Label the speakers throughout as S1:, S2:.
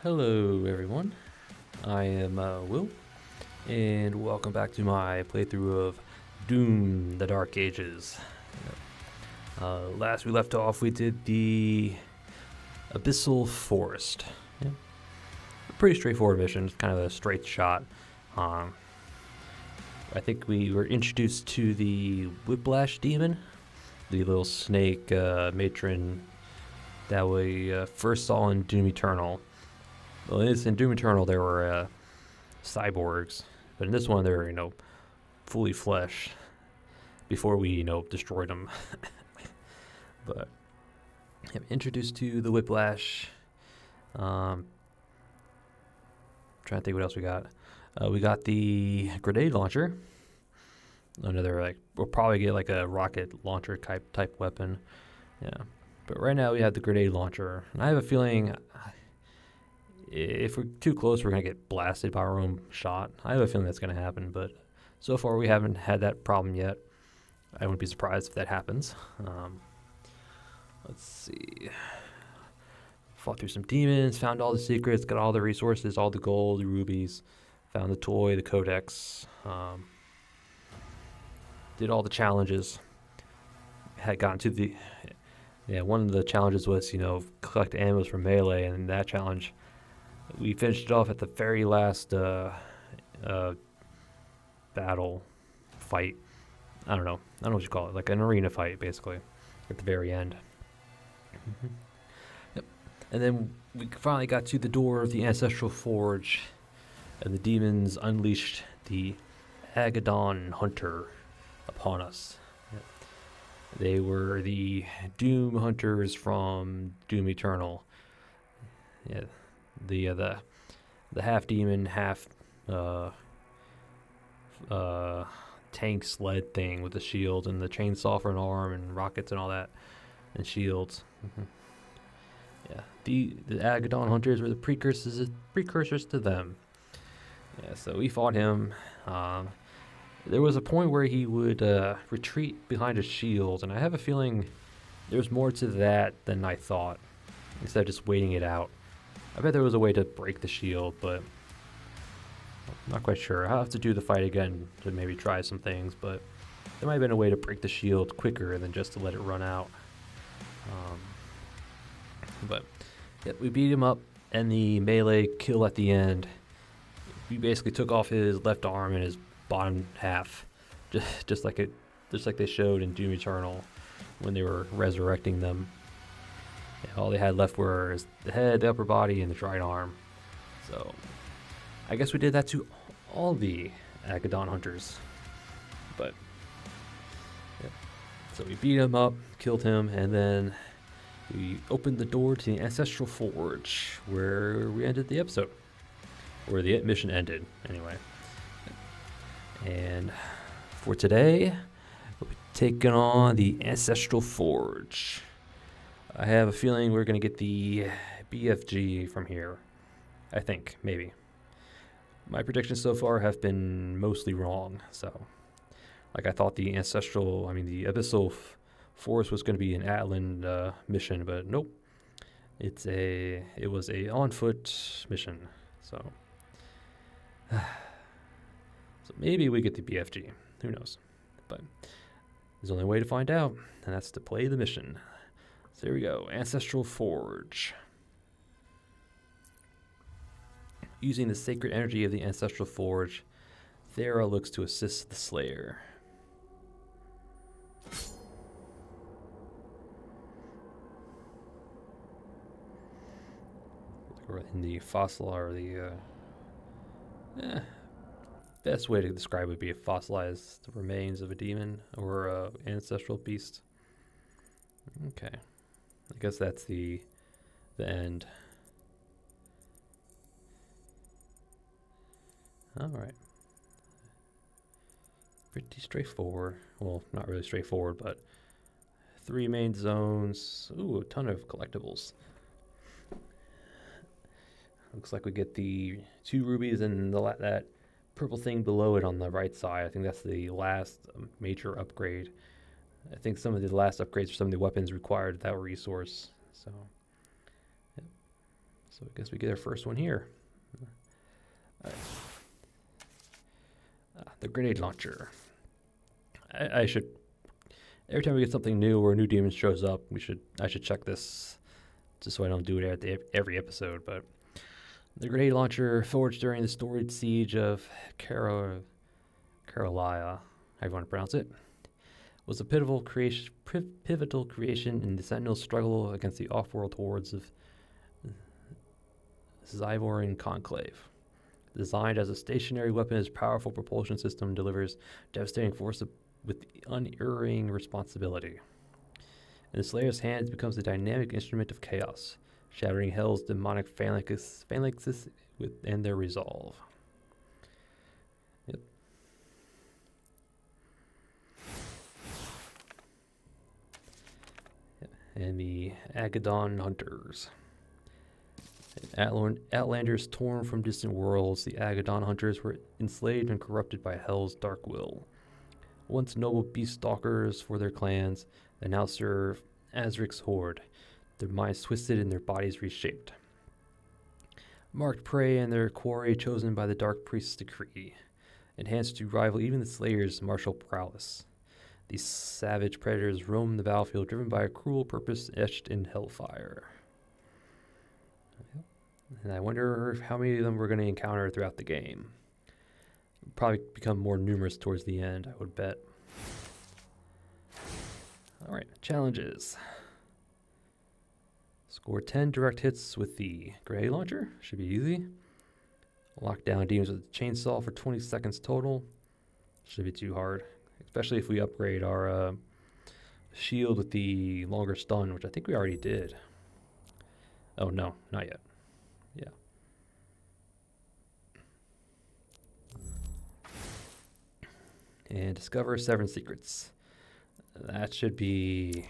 S1: Hello everyone, I am Will, and welcome back to my playthrough of Doom: The Dark Ages. Last we left off, we did the Abyssal Forest. Yeah. A pretty straightforward mission, kind of a straight shot. I think we were introduced to the Whiplash Demon, the little snake matron that we first saw in Doom Eternal. Well, in Doom Eternal, there were cyborgs, but in this one, they're fully flesh. Before we destroyed them, but yeah, introduced to the Whiplash. Trying to think what else we got. We got the grenade launcher. Another we'll probably get like a rocket launcher type weapon. Yeah, but right now we have the grenade launcher, and I have a feeling if we're too close, we're going to get blasted by our own shot. I have a feeling that's going to happen, but so far we haven't had that problem yet. I wouldn't be surprised if that happens. Let's see. Fought through some demons, found all the secrets, got all the resources, all the gold, the rubies, found the toy, the codex, did all the challenges. Had gotten to the... Yeah, one of the challenges was, collect ammos from melee, and that challenge... We finished it off at the very last battle fight. I don't know what you call it, like an arena fight, basically, at the very end. Yep. And then we finally got to the door of the Ancestral Forge, and the demons unleashed the Agadon Hunter upon us. Yep. They were the Doom Hunters from Doom Eternal. Yeah. The half demon, half tank sled thing with the shield and the chainsaw for an arm and rockets and all that, and shields. Yeah, the Agadon hunters were the precursors to them. Yeah, so we fought him. There was a point where he would retreat behind a shield, and I have a feeling there's more to that than I thought. Instead of just waiting it out. I bet there was a way to break the shield, but I'm not quite sure. I'll have to do the fight again to maybe try some things, but there might have been a way to break the shield quicker than just to let it run out. But yeah, we beat him up, and the melee kill at the end, we basically took off his left arm and his bottom half, just like they showed in Doom Eternal when they were resurrecting them. Yeah, all they had left were the head, the upper body, and the right arm. So, I guess we did that to all the Agadon hunters. But, yeah. So we beat him up, killed him, and then we opened the door to the Ancestral Forge, where we ended the episode. Where the mission ended, anyway. And for today, we're taking on the Ancestral Forge. I have a feeling we're going to get the BFG from here. I think, maybe. My predictions so far have been mostly wrong, so... I thought the Abyssal Forest was going to be an Atland mission, but nope. It was a on-foot mission, so... So maybe we get the BFG. Who knows? But there's only a way to find out, and that's to play the mission. So there we go, Ancestral Forge. Using the sacred energy of the Ancestral Forge, Thera looks to assist the Slayer. Or in the fossil, or the best way to describe it would be a fossilized remains of a demon or ancestral beast. Okay. I guess that's the end. Alright. Pretty straightforward. Well, not really straightforward, but 3 main zones. Ooh, a ton of collectibles. Looks like we get the 2 rubies and that purple thing below it on the right side. I think that's the last major upgrade. I think some of the last upgrades for some of the weapons required that resource. So, yeah. So I guess we get our first one here. All right. The grenade launcher. I should, every time we get something new or a new demon shows up, I should check this just so I don't do it at every episode. But the grenade launcher, forged during the storied siege of Carolia, how you want to pronounce it, was a pivotal creation in the Sentinel's struggle against the off-world hordes of Zyvoran Conclave. Designed as a stationary weapon, its powerful propulsion system delivers devastating force with unerring responsibility. In the Slayer's hands, it becomes a dynamic instrument of chaos, shattering Hell's demonic phalanxes and their resolve. Yep. And the Agadon Hunters. Outlanders torn from distant worlds, the Agadon Hunters were enslaved and corrupted by Hell's dark will. Once noble beast stalkers for their clans, they now serve Azric's horde, their minds twisted and their bodies reshaped. Marked prey and their quarry chosen by the Dark Priest's decree, enhanced to rival even the Slayer's martial prowess. These savage predators roam the battlefield driven by a cruel purpose etched in hellfire. And I wonder how many of them we're going to encounter throughout the game. Probably become more numerous towards the end, I would bet. Alright, challenges. Score 10 direct hits with the grenade launcher. Should be easy. Lock down demons with a chainsaw for 20 seconds total. Should be too hard. Especially if we upgrade our shield with the longer stun, which I think we already did. Oh no, not yet. Yeah. And discover 7 secrets. That should be...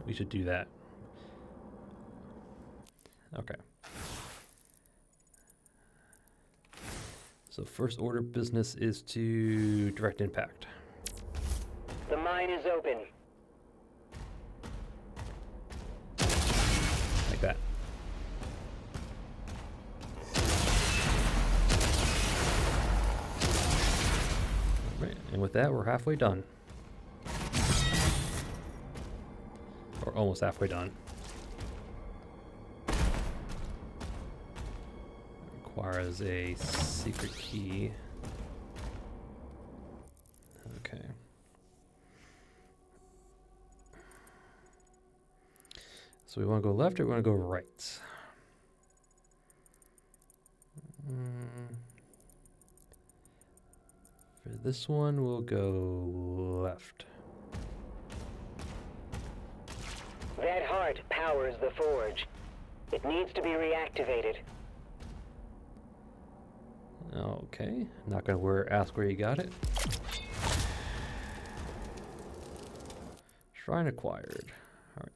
S1: we should do that. Okay. So first order business is to direct impact.
S2: The mine is open.
S1: Like that. Right, and with that, we're halfway done. Or almost halfway done. Requires a secret key. Okay. So we want to go left or we want to go right? For this one, we'll go left.
S2: That heart powers the forge. It needs to be reactivated.
S1: Okay, not gonna ask where you got it. Shrine acquired. Alright.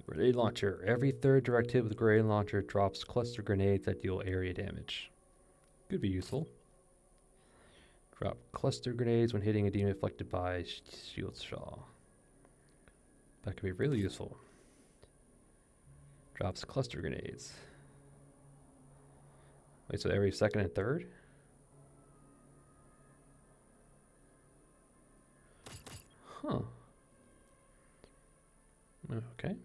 S1: Grenade launcher. Every third direct hit with the grenade launcher drops cluster grenades that deal area damage. Could be useful. Drop cluster grenades when hitting a demon afflicted by shield shaw. That could be really useful. Drops cluster grenades. Wait, so every second and third? Huh. Okay.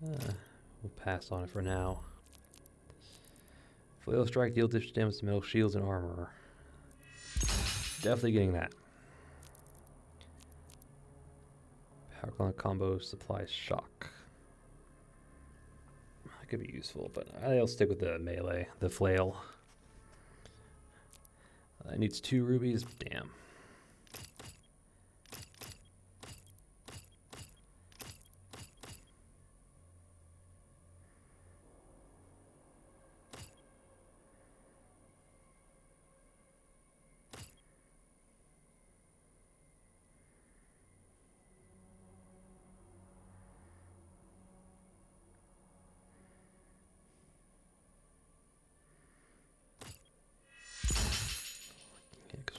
S1: We'll pass on it for now. Flail strike deal damage to metal shields and armor. Definitely getting that. Power gauntlet combo supplies shock. That could be useful, but I'll stick with the melee, the flail. It needs 2 rubies. Damn.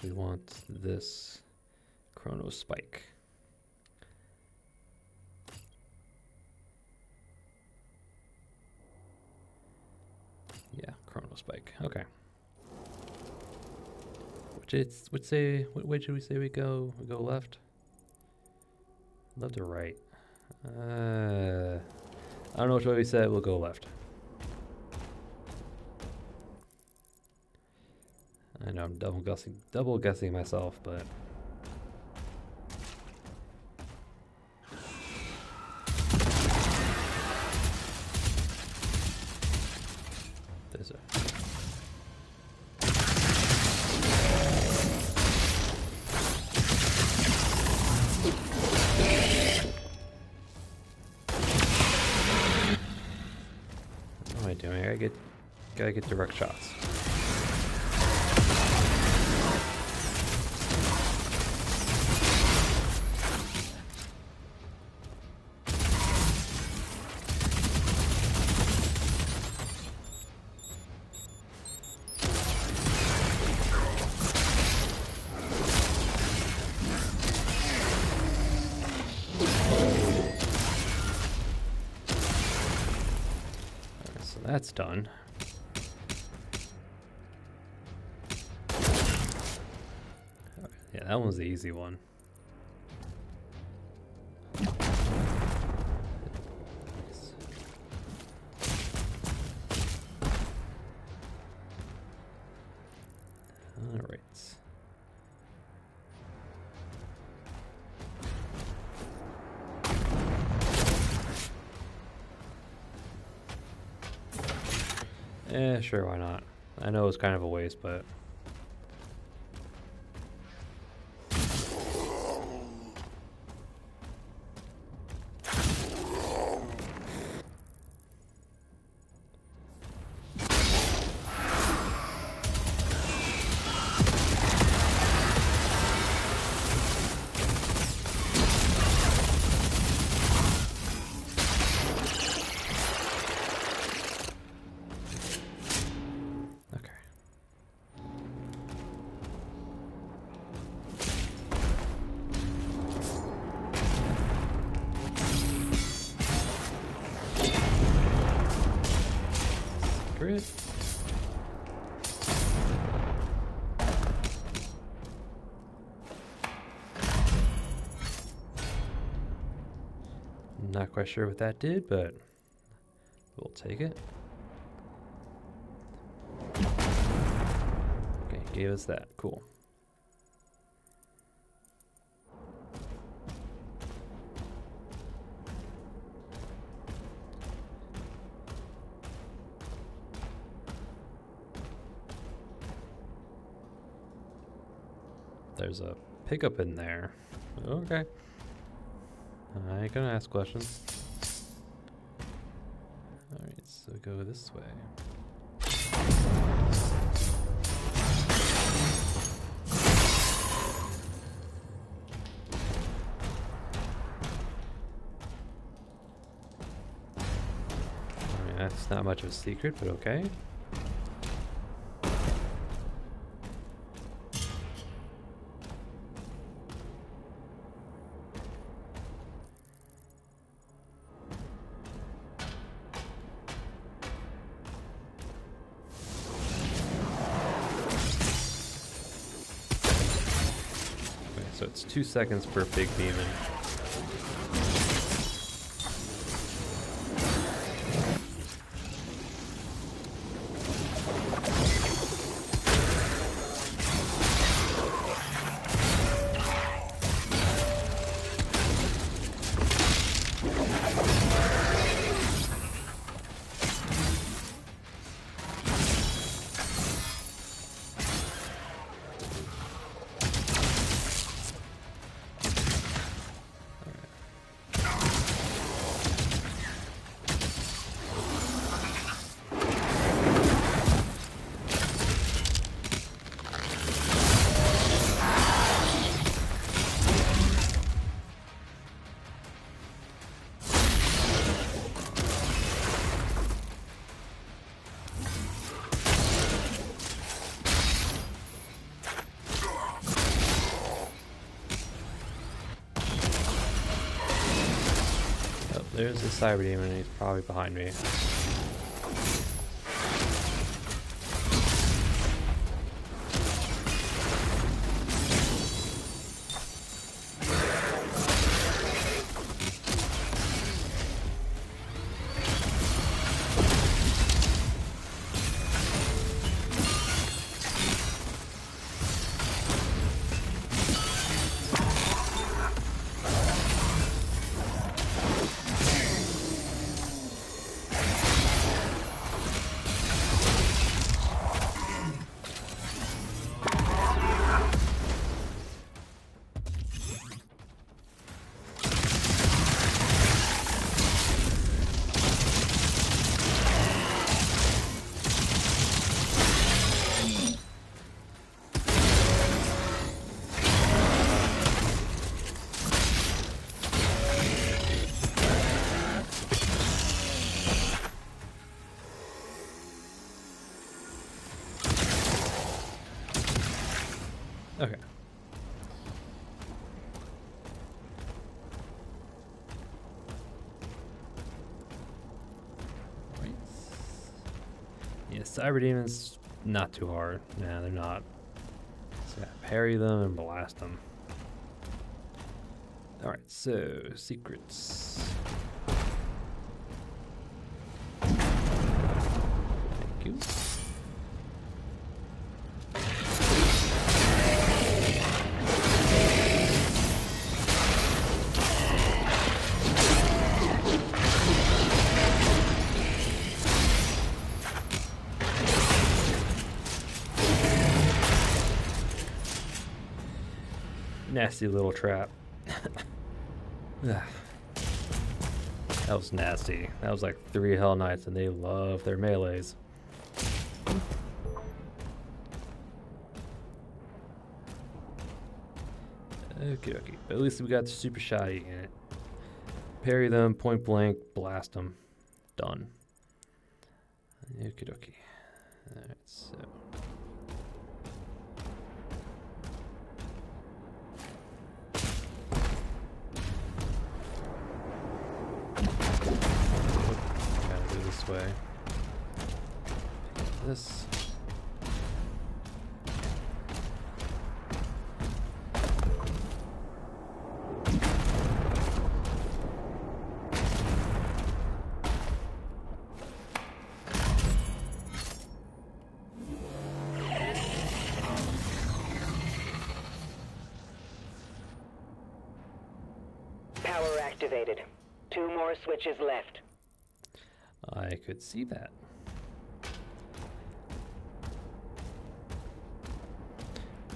S1: We want this chrono spike. chrono spike. Okay. What way should we say we go? We go left? Left or right? I don't know which way we said. We'll go left. I know I'm double guessing myself, but there's a. What am I doing? Gotta get direct shots. That's done. Yeah, that one's the easy one. All right. Sure, why not? I know it's kind of a waste, but... Not quite sure what that did, but we'll take it. Okay, gave us that. Cool. There's a pickup in there. Okay. I ain't gonna ask questions. Alright, so go this way. I mean, that's not much of a secret, but okay. So it's 2 seconds per big demon. There's a cyber demon and he's probably behind me. Yeah, cyber demons, not too hard. Nah, they're not. So yeah, parry them and blast them. Alright, so secrets. Thank you. Nasty little trap. That was nasty. That was like 3 Hell Knights, and they love their melees. Okie dokie. But at least we got the super shoddy in it. Parry them, point blank, blast them. Done. Okie dokie. Alright, so. Way. This.
S2: Power activated. 2 more switches left.
S1: I could see that.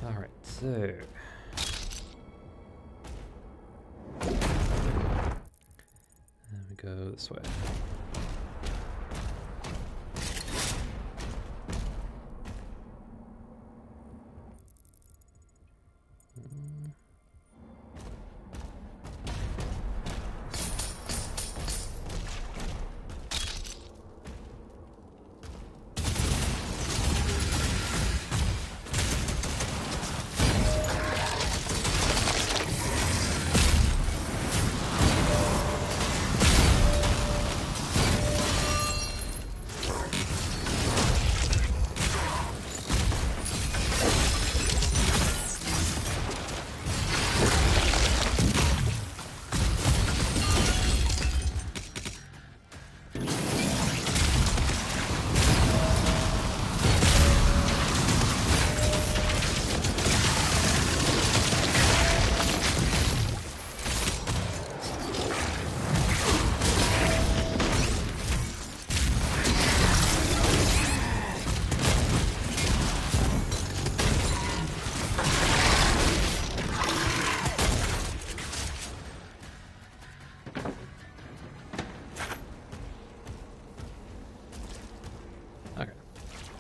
S1: All right, so and we go this way.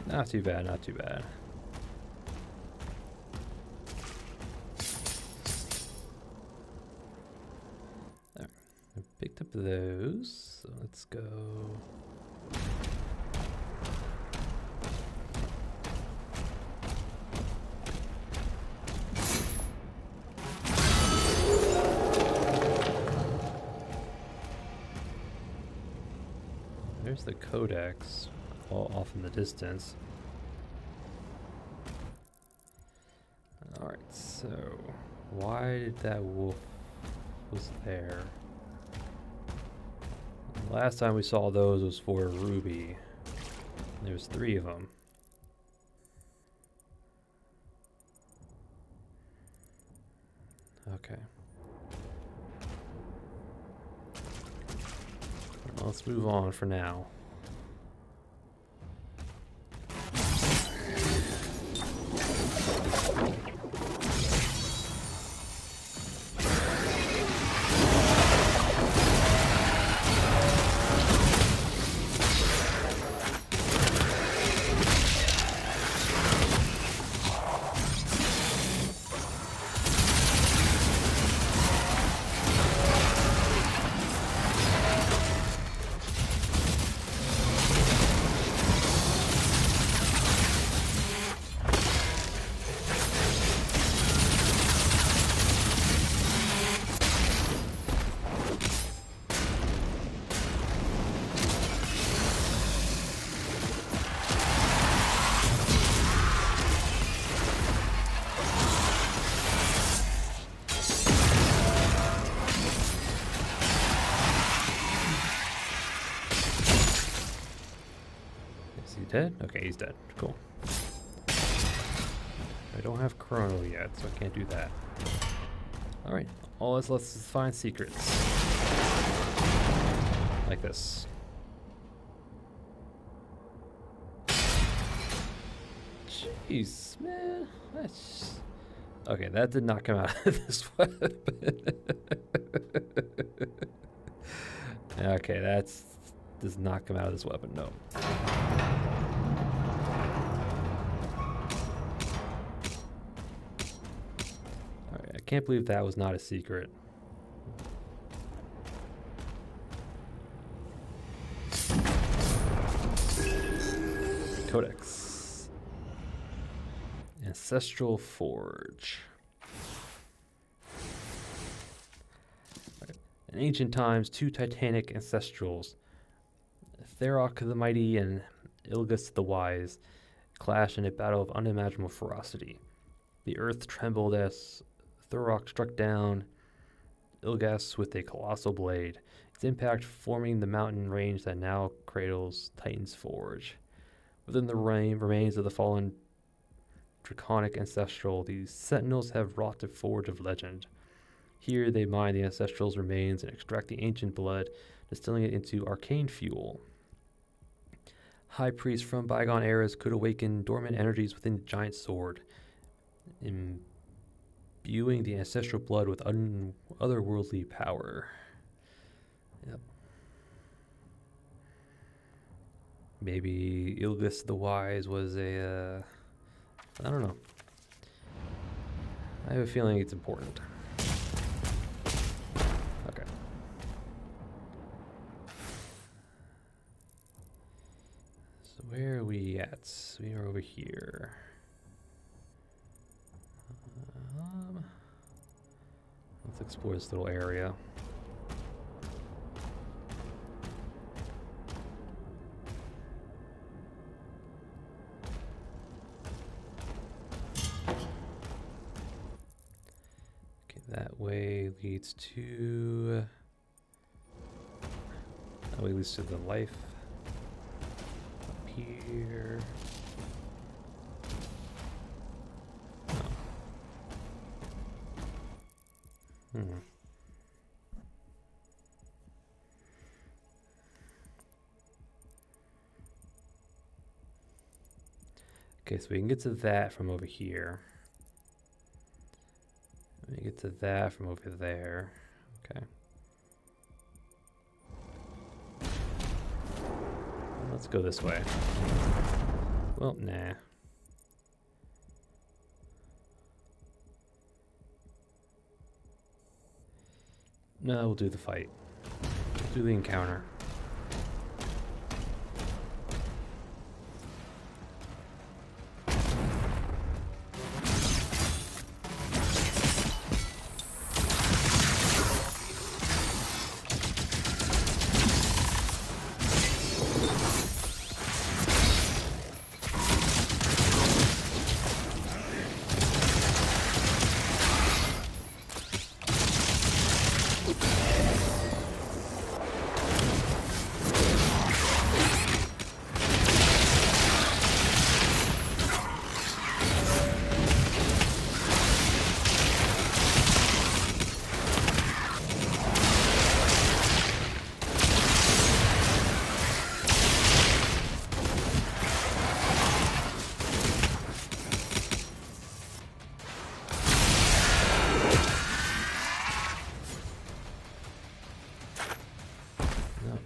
S1: Not too bad, not too bad. Alright, I picked up those, so let's go. There's the codex. All off in the distance. Alright, so why did that wolf was there? Last time we saw those was for Ruby. There's 3 of them. Okay. Well, let's move on for now. dead? Okay, he's dead. Cool. I don't have Chrono yet, so I can't do that. Alright, all that's left is find secrets. Like this. Jeez, man. That's... Okay, that did not come out of this weapon. Okay, does not come out of this weapon, no. Alright, I can't believe that was not a secret. Codex. Ancestral Forge. In ancient times, two titanic ancestrals, Therok the Mighty and Ilgus the Wise, clashed in a battle of unimaginable ferocity. The earth trembled as Therok struck down Ilgus with a colossal blade, its impact forming the mountain range that now cradles Titan's Forge. Within the remains of the fallen draconic ancestral, these sentinels have wrought the Forge of Legend. Here they mine the ancestral's remains and extract the ancient blood, distilling it into arcane fuel. High priests from bygone eras could awaken dormant energies within the giant sword, imbuing the ancestral blood with otherworldly power. Yep. Maybe Ilgus the Wise was a... I don't know. I have a feeling it's important. Okay. So where are we at? We are over here. Let's explore this little area. That way leads to... That way leads to the life. Up here. Oh. Okay, so we can get to that from over here. Let me get to that from over there. Okay. Let's go this way. Well, nah. No, we'll do the fight. We'll do the encounter.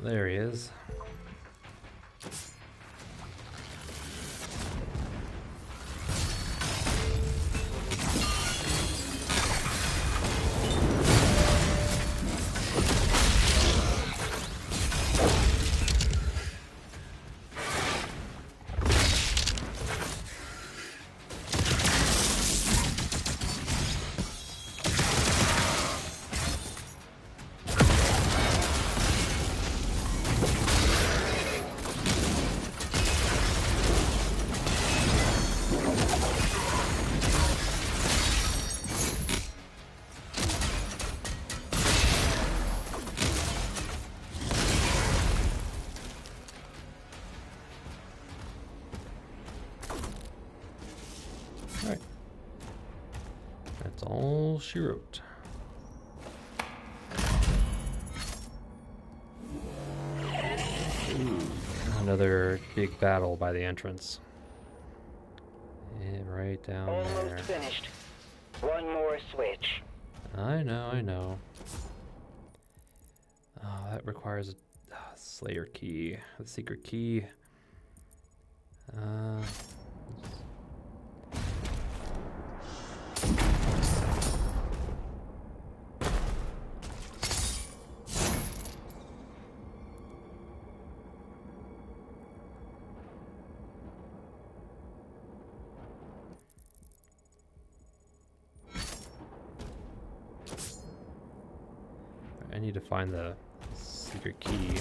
S1: There he is. she wrote. Ooh, another big battle by the entrance. And right down there.
S2: Almost finished. One more switch.
S1: I know. Oh, that requires a Slayer key, a secret key. I need to find the secret key.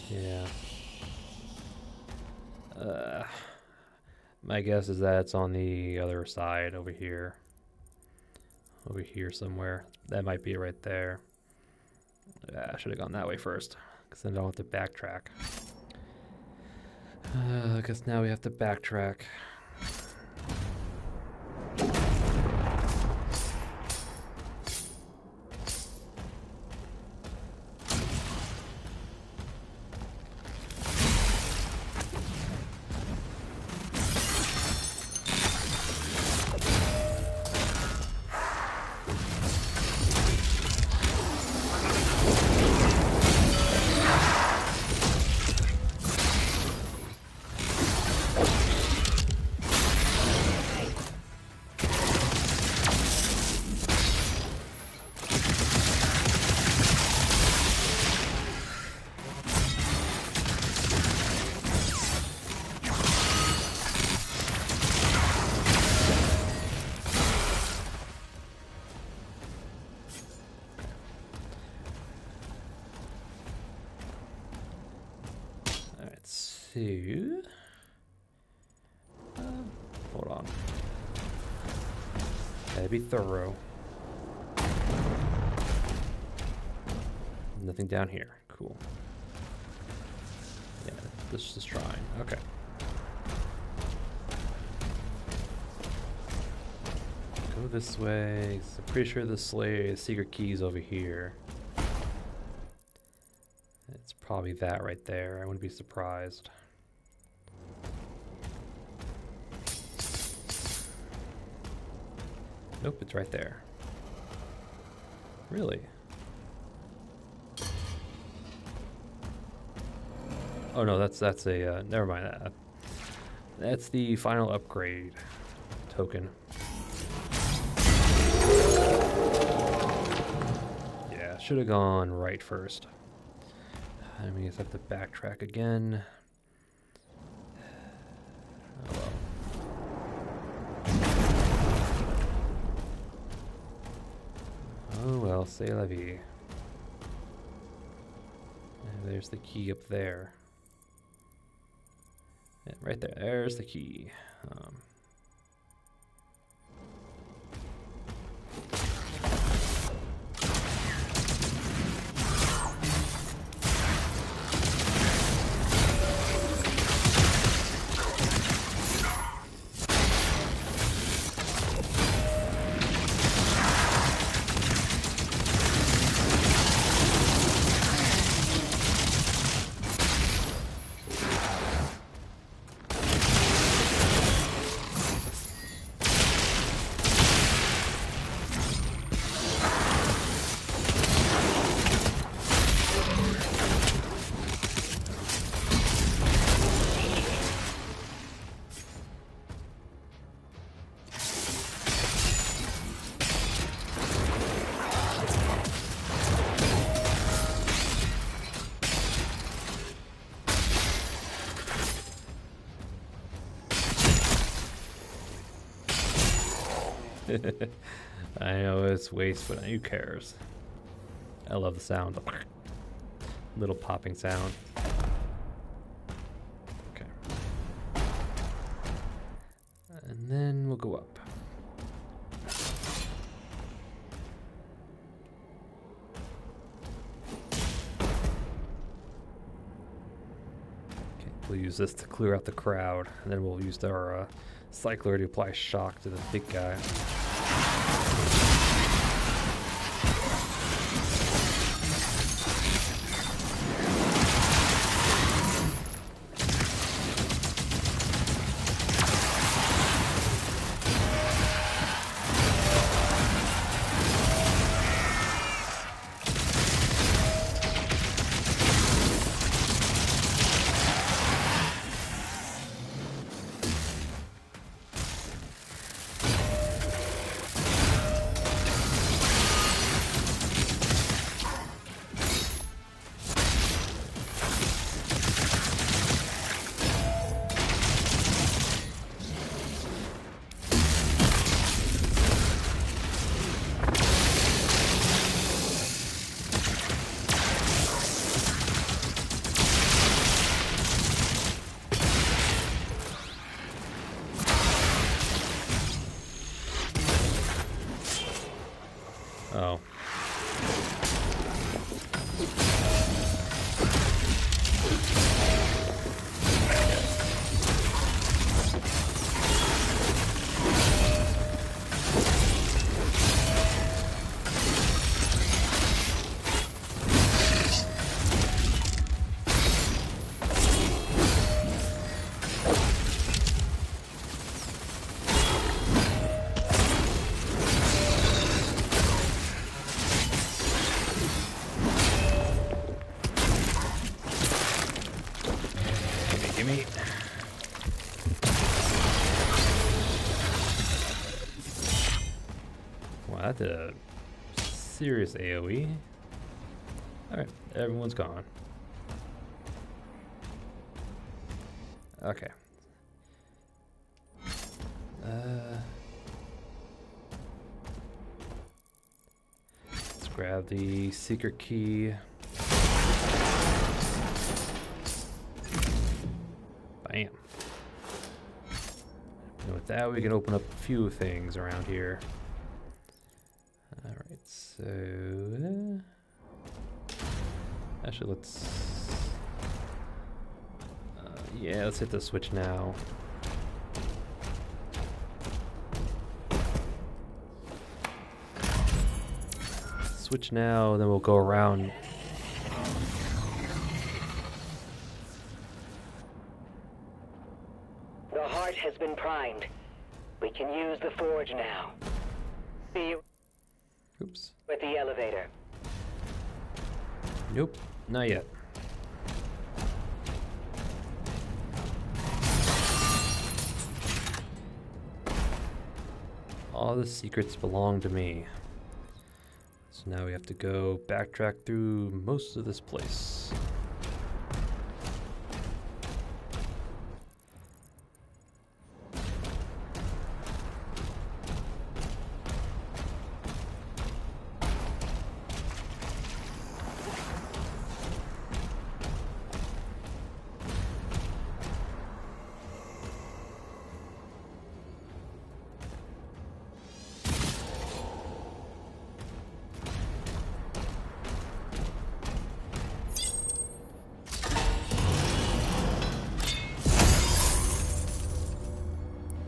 S1: Yeah. My guess is that it's on the other side over here. Over here somewhere. That might be it right there. I should have gone that way first, because then I don't have to backtrack. I guess now we have to backtrack. Hold on. Gotta be thorough. Nothing down here. Cool. Yeah, this is the shrine. Okay. Go this way. I'm pretty sure the secret key is over here. It's probably that right there. I wouldn't be surprised. Nope, it's right there. Really? Oh no, that's a never mind that. That's the final upgrade token. Yeah, should have gone right first. I mean, I have to backtrack again. Oh well. Oh well, c'est la vie. And there's the key up there. Yeah, right there. There's the key. I know it's waste, but who cares? I love the sound. Little popping sound. Okay. And then we'll go up. Okay, we'll use this to clear out the crowd, and then we'll use our cycler to apply shock to the big guy. Oh. Gimme. Wow, that did a serious AoE. Alright, everyone's gone. Okay. Let's grab the secret key. Bam. And with that, we can open up a few things around here. Alright, so... actually, let's... yeah, let's hit the switch now. Switch now, then we'll go around.
S2: The heart has been primed. We can use the forge now. See you
S1: Oops.
S2: at the elevator.
S1: Nope, not yet. All the secrets belong to me. So now we have to go backtrack through most of this place.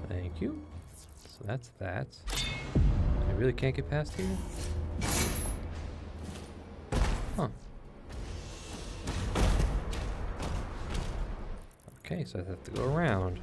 S1: Thank you. So that's that. I really can't get past here? Huh. Okay, so I have to go around.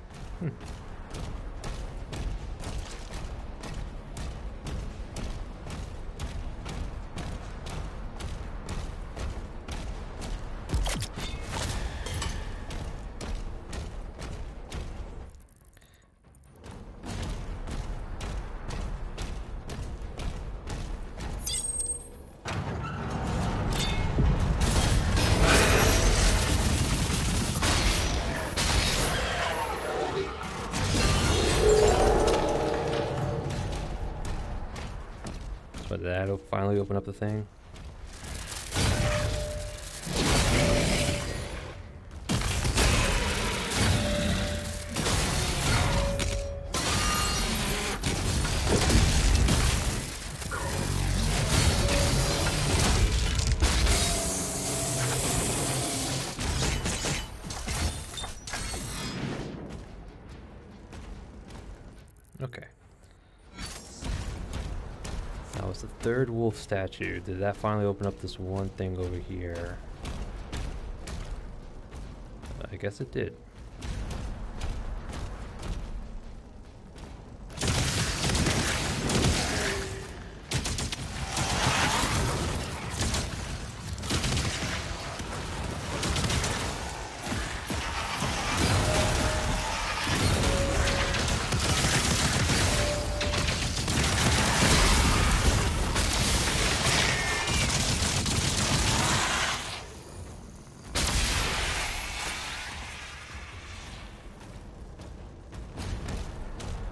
S1: But that'll finally open up the thing. Okay. That was the third wolf statue. Did that finally open up this one thing over here? I guess it did.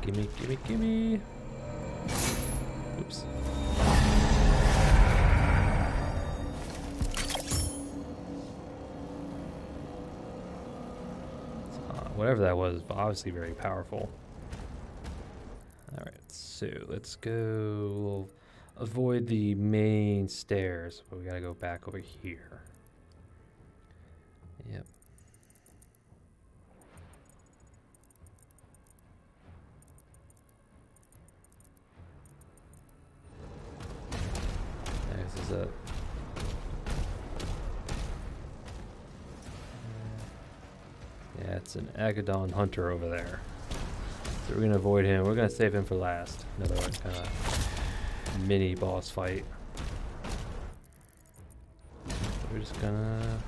S1: Gimme, gimme, gimme. Oops. Whatever that was, obviously very powerful. Alright, so let's go... avoid the main stairs, but we gotta go back over here. Yep. This is it. Yeah, it's an Agadon hunter over there. So we're gonna avoid him. We're gonna save him for last. Another kind of mini boss fight. We're just gonna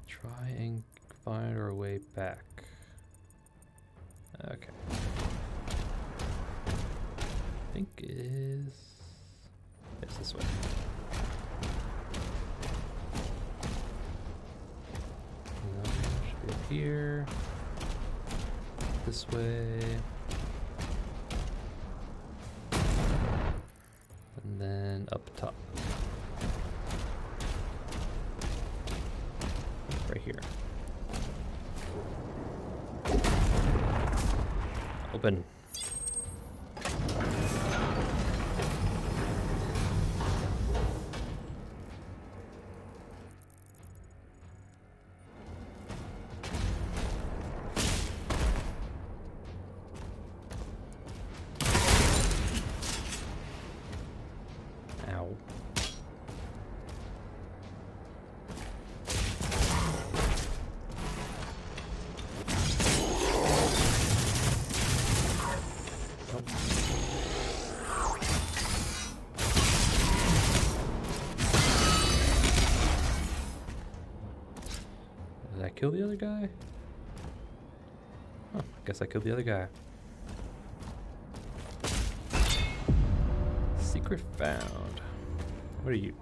S1: try and find our way back. Okay. I think it is. It's this way. No, should be up here. This way. And then up top. Right here. Open. Did I kill the other guy? Oh, I guess I killed the other guy. Secret found. What are you?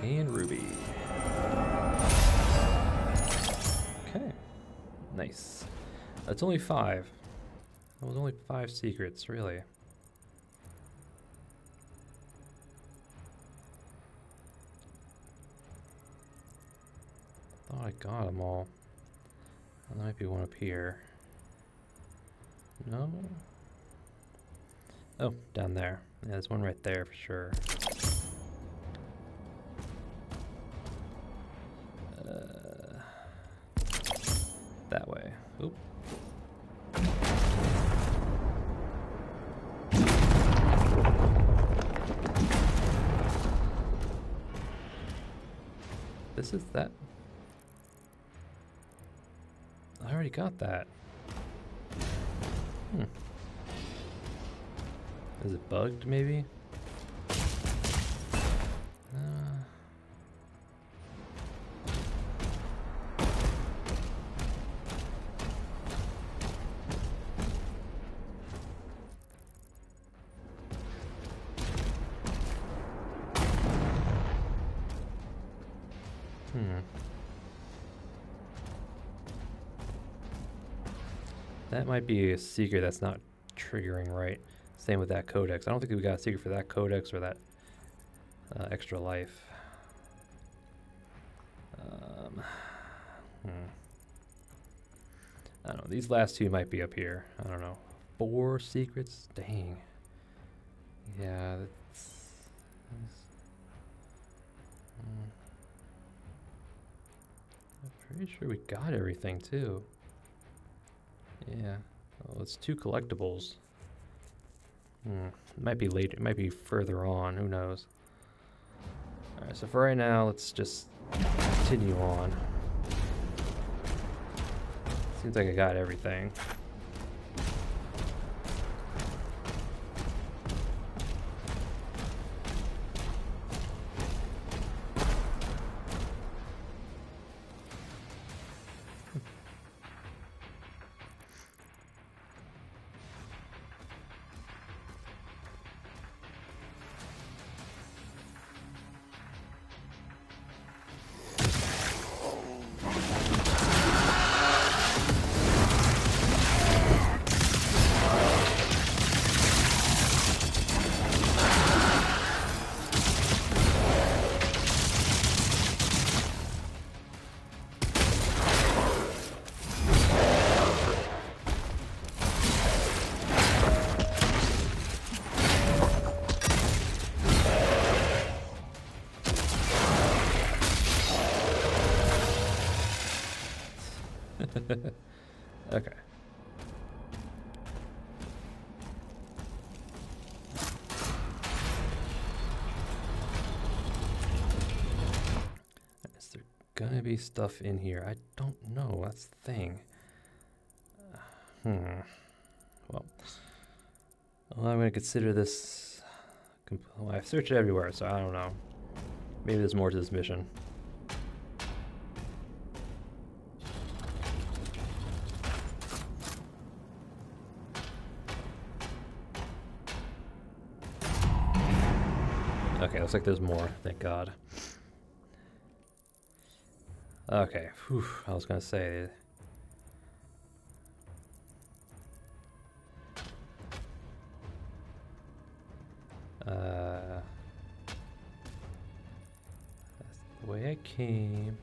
S1: And Ruby. Okay. Nice. That's only 5. That was only 5 secrets, really. Thought I got them all. There might be one up here. No? Oh, down there. Yeah, there's one right there for sure. That way. Oop. This is that. I already got that. Is it bugged, maybe? That might be a secret that's not triggering right. Same with that codex. I don't think we got a secret for that codex or that extra life. I don't know. These last 2 might be up here. I don't know. 4 secrets? Dang. Yeah, that's I'm pretty sure we got everything too. Yeah. Oh, it's 2 collectibles. It might be later. It might be further on. Who knows? Alright, so for right now, let's just continue on. Seems like I got everything. Okay. Is there gonna be stuff in here? I don't know. That's the thing. Well, I'm gonna consider this. Well, I've searched everywhere, so I don't know. Maybe there's more to this mission. Okay, looks like there's more. Thank God. Okay, whew, I was gonna say. That's the way I came.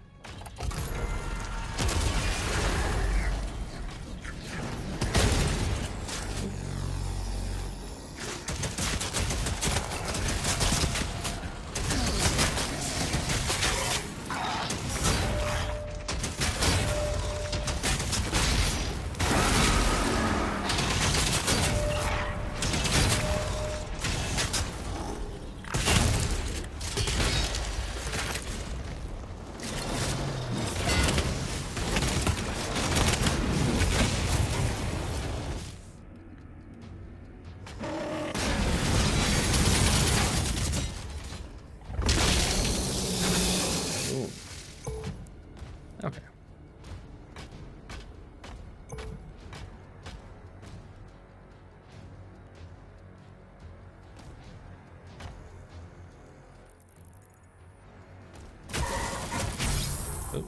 S1: Okay. Oh.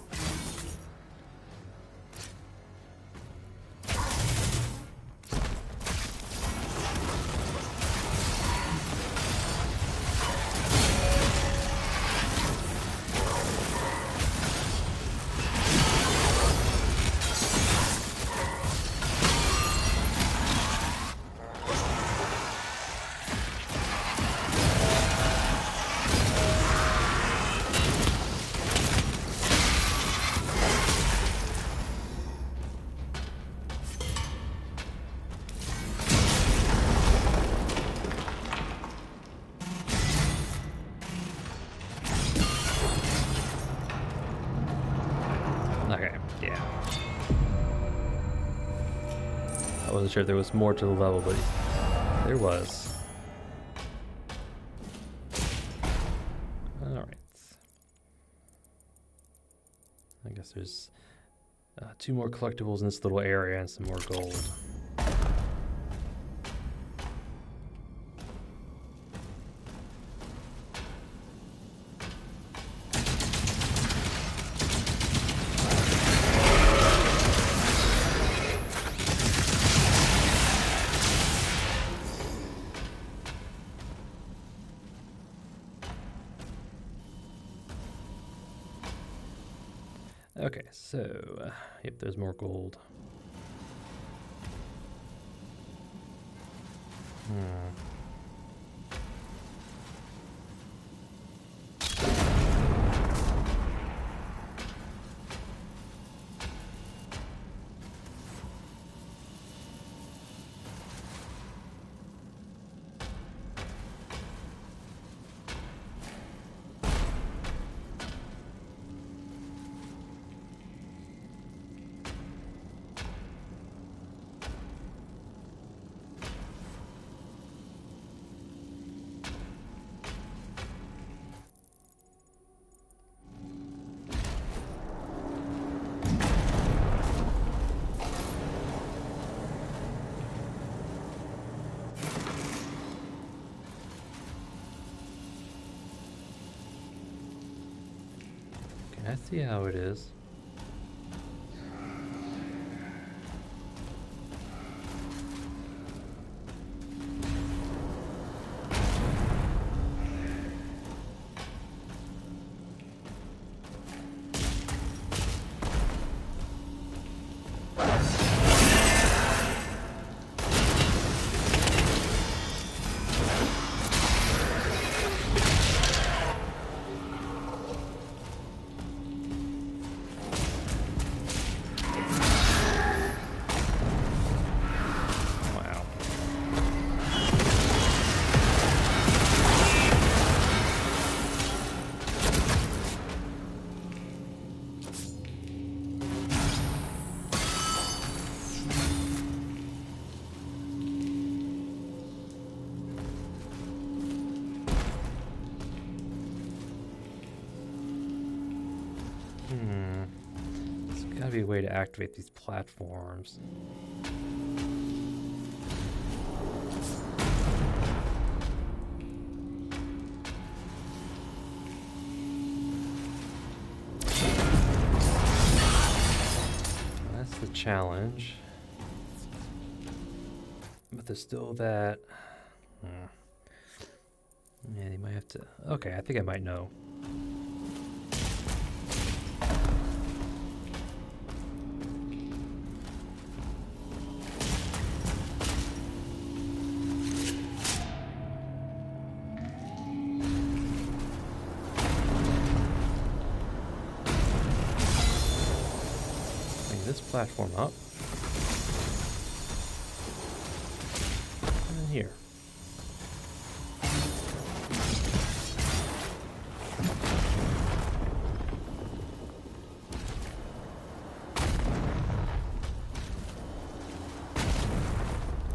S1: Okay, yeah. I wasn't sure if there was more to the level, but there was. Alright. I guess there's 2 more collectibles in this little area and some more gold. Okay, so, yep, there's more gold. I see how it is. way to activate these platforms. That's the challenge. But there's still that... Yeah, they might have to... Okay, I think I might know. Bring this platform up. And then here.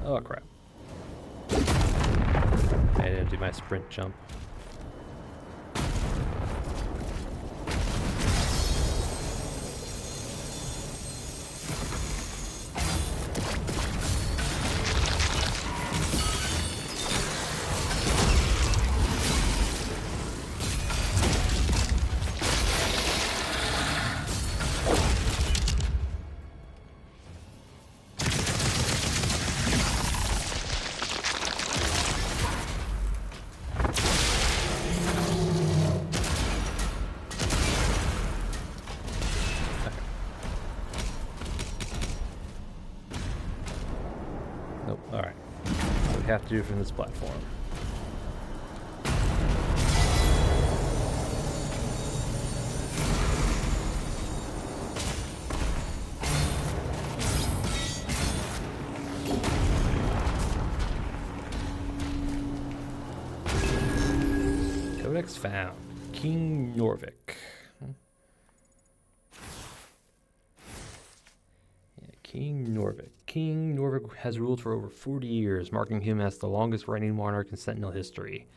S1: Oh crap. I didn't do my sprint jump. Nope, alright. What we have to do from this platform. Codex found. King Norvik. King Norvik. King Norvik has ruled for over 40 years, marking him as the longest reigning monarch in Sentinel history.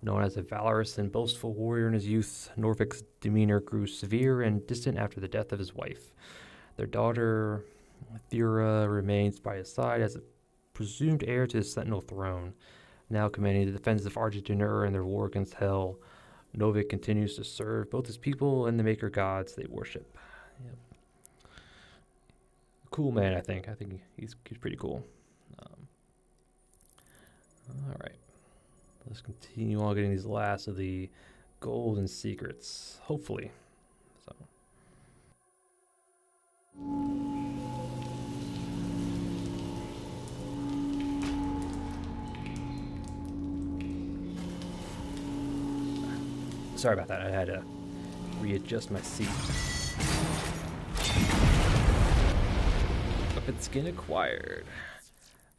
S1: Known as a valorous and boastful warrior in his youth, Norvik's demeanor grew severe and distant after the death of his wife. Their daughter, Thera, remains by his side as a presumed heir to his Sentinel throne. Now commanding the defense of Argent D'Nur in their war against Hell, Norvik continues to serve both his people and the Maker gods they worship. Yep. Cool man, I think. I think he's pretty cool. All right, let's continue on getting these last of the golden secrets, hopefully. So. Sorry about that. I had to readjust my seat. Weapon skin acquired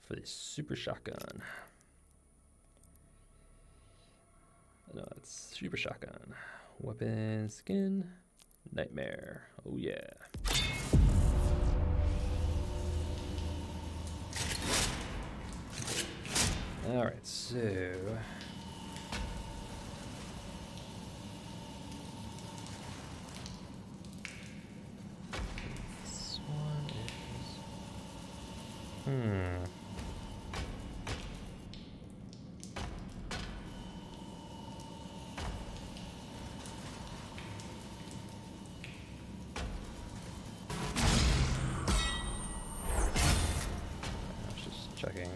S1: for the super shotgun. No, it's super shotgun. Weapon skin, nightmare. Oh yeah. All right, so this one is checking.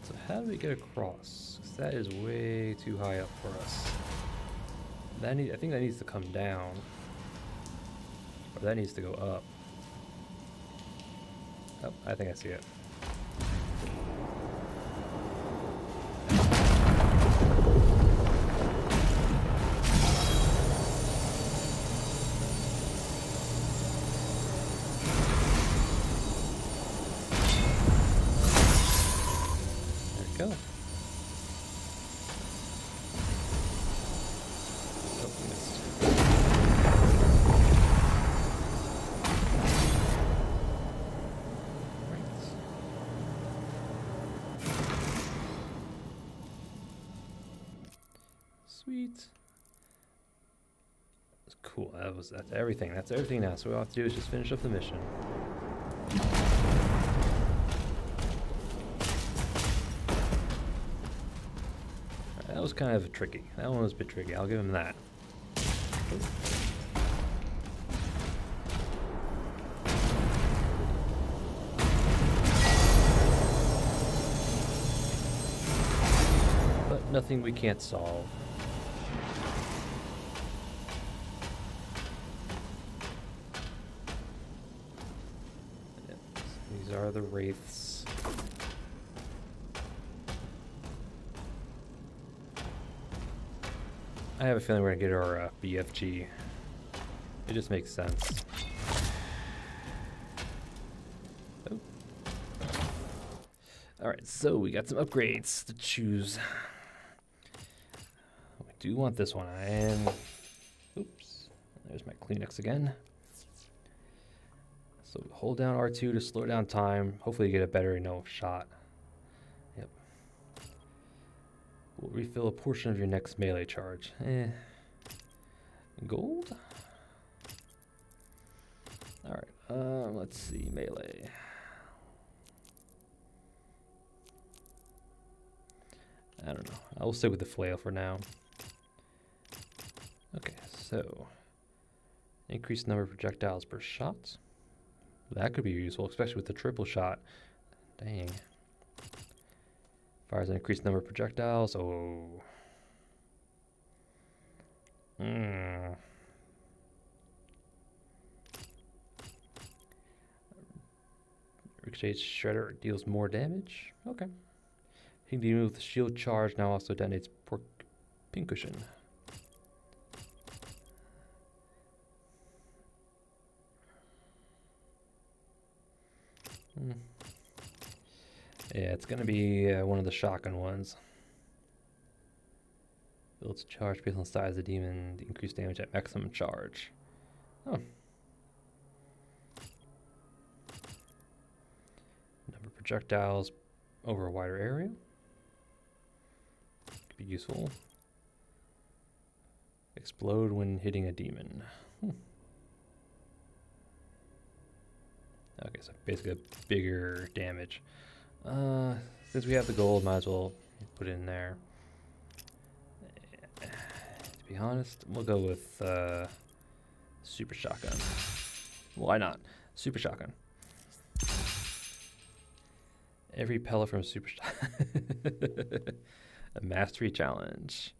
S1: So how do we get across? 'Cause that is way too high up for us. I think that needs to come down. Or that needs to go up. Oh, I think I see it. Go. Oh, missed. Right. Sweet. Let's Cool. That's everything. That's everything now. So what we have to do is just finish up the mission. Alright, that was kind of tricky. That one was a bit tricky. I'll give him that. But nothing we can't solve. These are the wraiths. I have a feeling we're gonna get our BFG. It just makes sense. Oh. Alright, so we got some upgrades to choose. We do want this one, and oops, there's my Kleenex again. So hold down R2 to slow down time. Hopefully you get a better shot. Yep. Will refill a portion of your next melee charge. Gold? Alright, let's see, melee. I don't know. I will stick with the flail for now. Okay, so increased number of projectiles per shot. That could be useful, especially with the triple shot. Dang. Fires an increased number of projectiles. Oh. Ricochets Shredder deals more damage. Okay. Hitting the unit with the shield charge now also detonates pincushion. Yeah, it's going to be one of the shotgun ones. Builds charge based on the size of the demon, the increased damage at maximum charge. Oh. Number of projectiles over a wider area. Could be useful. Explode when hitting a demon. Okay, so basically a bigger damage. Since we have the gold, might as well put it in there. To be honest, we'll go with super shotgun. Why not? Super shotgun. Every pellet from super shotgun. A mastery challenge.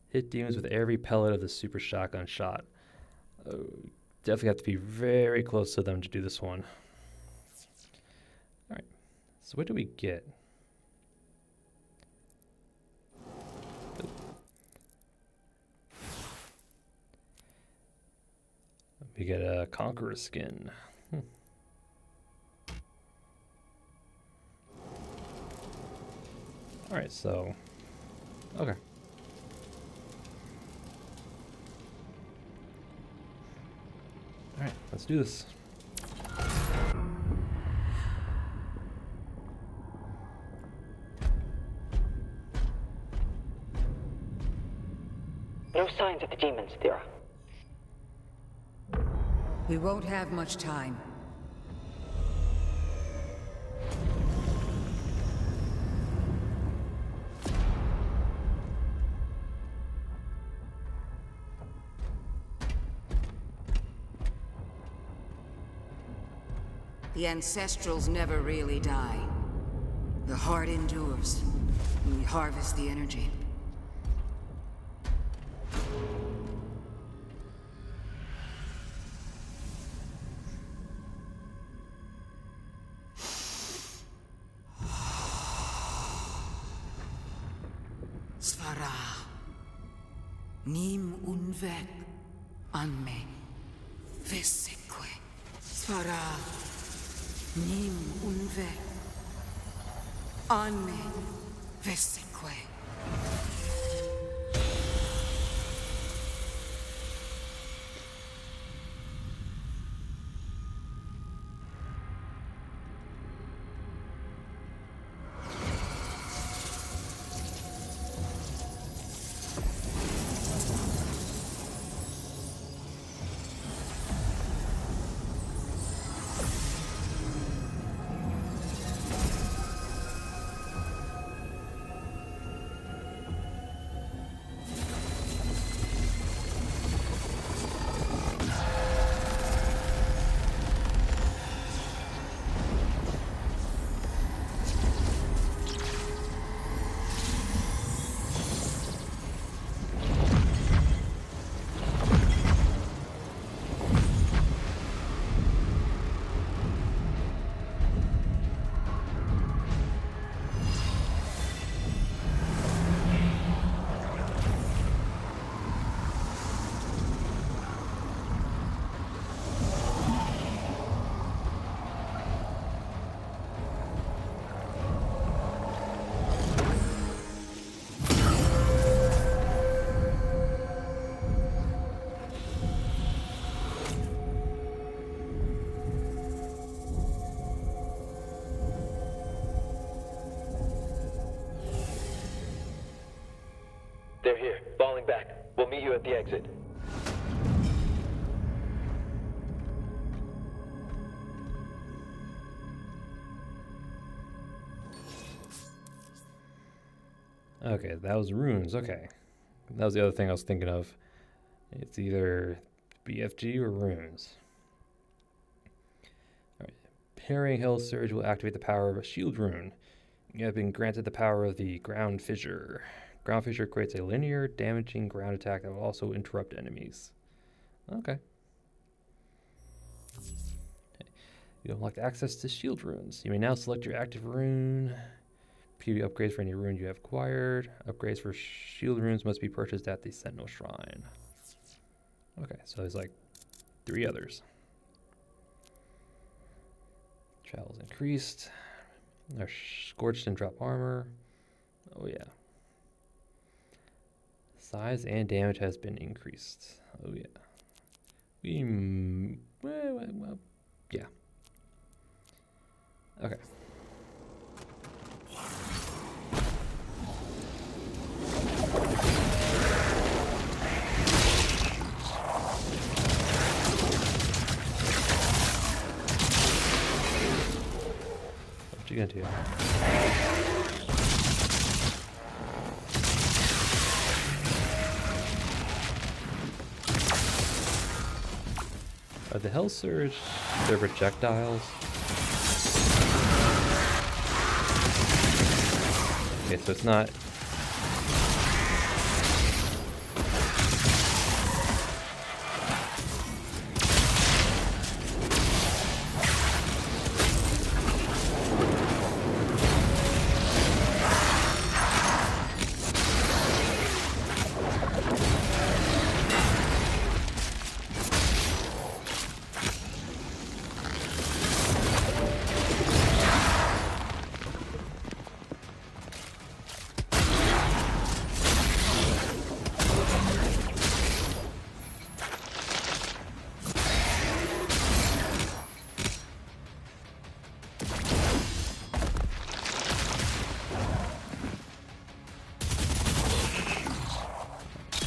S1: Hit demons with every pellet of the super shotgun shot. Definitely have to be very close to them to do this one. Alright, so what do we get? Oh. We get a Conqueror skin. Alright, so... okay. Alright, let's do this.
S2: No signs of the demons, Thera.
S3: We won't have much time. The Ancestrals never really die. The horde endures. We harvest the energy. Svara. Nim unvek. Anme. Vesekwe. Svara. Nim unve. Anme. Vesekwe.
S4: Falling back. We'll meet you at the exit.
S1: Okay, that was runes. Okay. That was the other thing I was thinking of. It's either BFG or runes. Alright. Parrying Hell Surge will activate the power of a shield rune. You have been granted the power of the Ground Fissure. Ground Fissure creates a linear, damaging ground attack that will also interrupt enemies. Okay. You unlocked access to shield runes. You may now select your active rune. PvP upgrades for any rune you have acquired. Upgrades for shield runes must be purchased at the Sentinel Shrine. Okay, so there's like 3 others. Travel's increased. Our scorched and drop armor. Oh yeah. Size and damage has been increased. Oh yeah. Well, yeah. Okay. What you gonna do? Are the Hell Surge their projectiles? Okay, so it's not.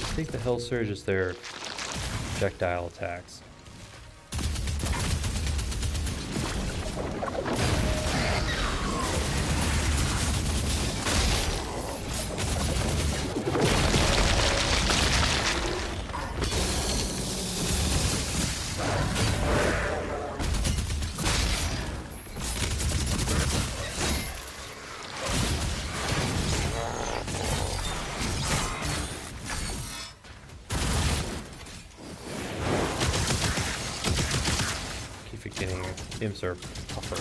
S1: I think the Hell Surge is their projectile attacks. Imps are tougher.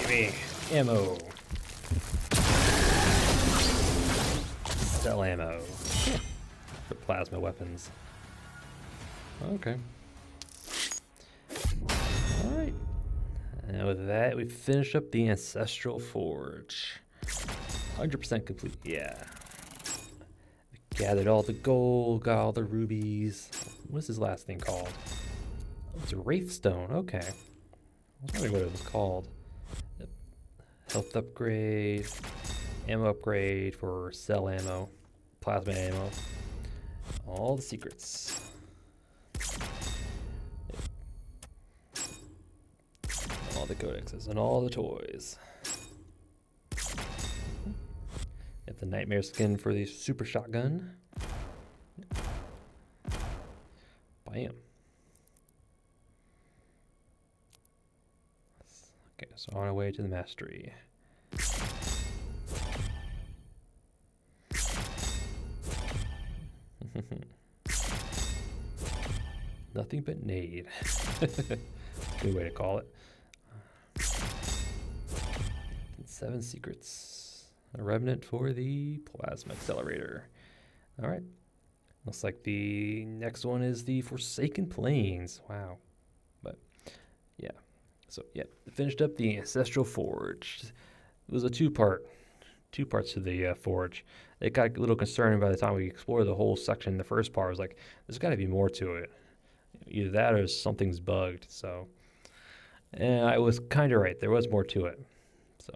S1: Gimme. Ammo. cell ammo for plasma weapons. Okay. Alright. And with that, we finished up the Ancestral Forge. 100% complete, yeah. We gathered all the gold, got all the rubies. What's this last thing called? Oh, it's a Wraithstone, okay. I was wondering what it was called. Yep. Health upgrade, ammo upgrade for cell ammo, plasma ammo. All the secrets. All the codexes and all the toys. Get the nightmare skin for the super shotgun. Bam. Okay, so on our way to the mastery. Nothing but nade. Good way to call it. 7 secrets. A remnant for the plasma accelerator. Alright. Looks like the next one is the Forsaken Plains. Wow. But, yeah. So, yeah. Finished up the Ancestral Forge. It was a two parts to the forge. It got a little concerning by the time we explored the whole section. The first part was like, there's got to be more to it. Either that or something's bugged. So, and I was kind of right. There was more to it. So,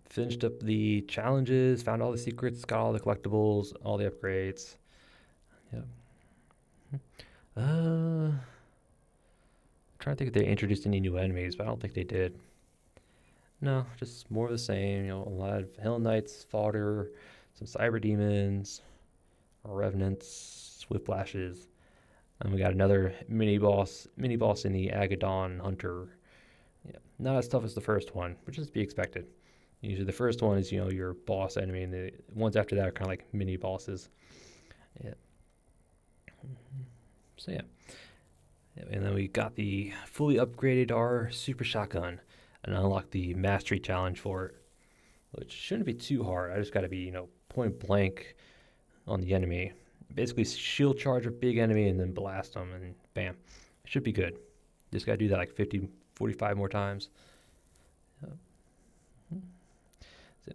S1: finished up the challenges, found all the secrets, got all the collectibles, all the upgrades. Yep. I'm trying to think if they introduced any new enemies, but I don't think they did. No, just more of the same. You know, a lot of Hell Knights, fodder, some cyber demons, revenants, whiplashes, and we got another mini boss in the Agadon Hunter. Yeah, not as tough as the first one, which is to be expected. Usually the first one is, you know, your boss enemy, and the ones after that are kind of like mini bosses. Yeah. So yeah. And then we got the fully upgraded our super shotgun and unlocked the mastery challenge for it, which shouldn't be too hard. I just got to be, you know, point blank on the enemy. Basically shield charge a big enemy and then blast them, and bam. It should be good. Just got to do that like 45 more times.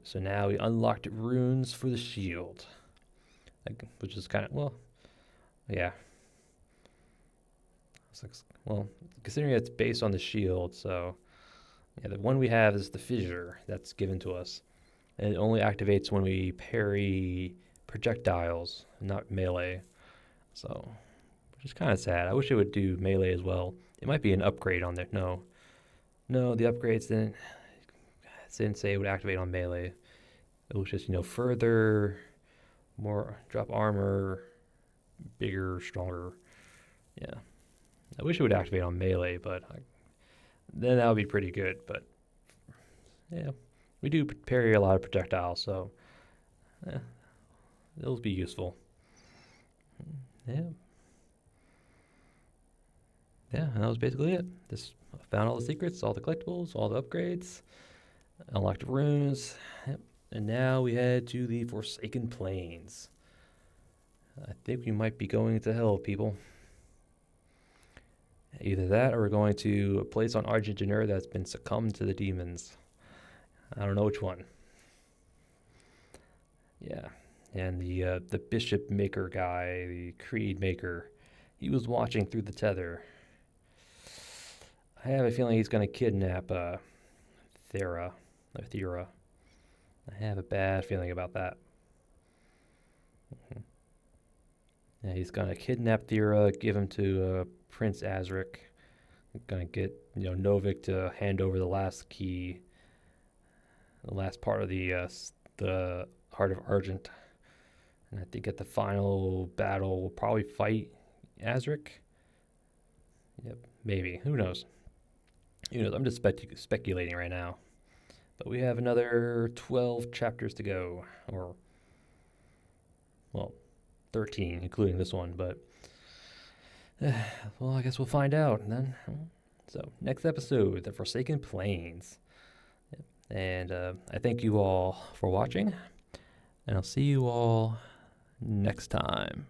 S1: So now we unlocked runes for the shield, which is kind of, well, yeah. Well, considering it's based on the shield, so yeah, the one we have is the fissure that's given to us, and it only activates when we parry projectiles, not melee. So, which is kind of sad. I wish it would do melee as well. It might be an upgrade on there. No, the upgrades didn't say it would activate on melee. It was just, you know, further, more drop armor, bigger, stronger. Yeah. I wish it would activate on melee, but then that would be pretty good. But yeah, we do parry a lot of projectiles, so it'll be useful. Yeah. Yeah, and that was basically it. Just found all the secrets, all the collectibles, all the upgrades, unlocked runes. Yep. And now we head to the Forsaken Plains. I think we might be going to hell, people. Either that or we're going to a place on Argent D'Nur that's been succumbed to the demons. I don't know which one. Yeah. And the bishop maker guy, the creed maker, he was watching through the tether. I have a feeling he's going to kidnap Thera. I have a bad feeling about that. Yeah, he's going to kidnap Thera, give him to Prince Azric. Going to get, you know, Novik to hand over the last key, the last part of the Heart of Argent. And I think at the final battle, we'll probably fight Azric. Yep, maybe. Who knows? I'm just speculating right now. But we have another 12 chapters to go. Or, well, 13, including this one. But, well, I guess we'll find out then. So, next episode, The Forsaken Plains. Yep. And I thank you all for watching. And I'll see you all next time.